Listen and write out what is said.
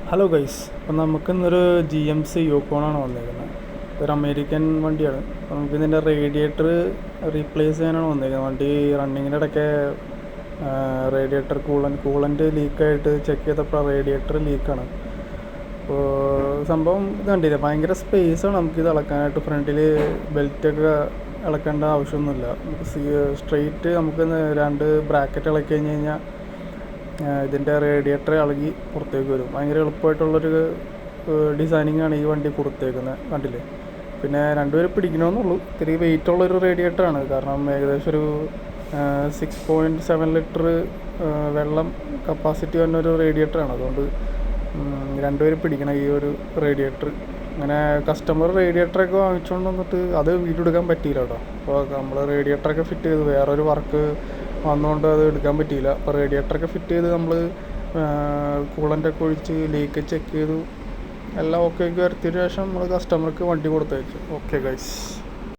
Hello guys, അപ്പം നമുക്കിന്നൊരു GMC യൂക്കോണാണ് വന്നേക്കുന്നത്. ഒരു അമേരിക്കൻ വണ്ടിയാണ്. അപ്പം നമുക്കിതിൻ്റെ റേഡിയേറ്റർ റീപ്ലേസ് ചെയ്യാനാണ് വന്നേക്കുന്നത്. വണ്ടി റണ്ണിങ്ങിൻ്റെ ഇടയ്ക്ക് റേഡിയേറ്റർ കൂളൻ്റ് ലീക്കായിട്ട് ചെക്ക് ചെയ്തപ്പോൾ റേഡിയേറ്റർ ലീക്കാണ്. അപ്പോൾ സംഭവം ഇത് കണ്ടില്ല, ഭയങ്കര സ്പേസാണ് നമുക്കിത് ഇളക്കാനായിട്ട്. ഫ്രണ്ടിൽ ബെൽറ്റൊക്കെ ഇളക്കേണ്ട ആവശ്യമൊന്നുമില്ല. നമുക്ക് സ്ട്രെയിറ്റ് നമുക്ക് രണ്ട് ബ്രാക്കറ്റ് ഇളക്കി കഴിഞ്ഞ് കഴിഞ്ഞാൽ ഇതിൻ്റെ റേഡിയേറ്റർ ഇളകി പുറത്തേക്ക് വരും. ഭയങ്കര എളുപ്പമായിട്ടുള്ളൊരു ഡിസൈനിങ്ങാണ് ഈ വണ്ടി കൊടുത്തേക്കുന്നത്, കണ്ടില്ലേ. പിന്നെ രണ്ടുപേരും പിടിക്കണമെന്നുള്ളൂ. ഇത്തിരി വെയിറ്റുള്ളൊരു റേഡിയേറ്ററാണ്, കാരണം ഏകദേശം ഒരു 6.7 ലിറ്റർ വെള്ളം കപ്പാസിറ്റി വരുന്ന ഒരു റേഡിയേറ്ററാണ്. അതുകൊണ്ട് രണ്ടുപേരും പിടിക്കണം ഈ ഒരു റേഡിയേറ്റർ. അങ്ങനെ കസ്റ്റമർ റേഡിയേറ്ററൊക്കെ വാങ്ങിച്ചുകൊണ്ട് വന്നിട്ട് അത് വീഡിയോ എടുക്കാൻ പറ്റിയില്ല കേട്ടോ. അപ്പോൾ നമ്മൾ റേഡിയേറ്ററൊക്കെ ഫിറ്റ് ചെയ്തു, വേറൊരു വർക്ക് വന്നുകൊണ്ട് അത് എടുക്കാൻ പറ്റിയില്ല. അപ്പോൾ റേഡിയേറ്ററൊക്കെ ഫിറ്റ് ചെയ്ത് നമ്മൾ കൂളൻ്റൊക്കെ ഒഴിച്ച് ലീക്ക് ചെക്ക് ചെയ്തു, എല്ലാം ഓക്കെ വരുത്തിയതിന് ശേഷം നമ്മൾ കസ്റ്റമർക്ക് വണ്ടി കൊടുത്തയച്ചു. Okay guys.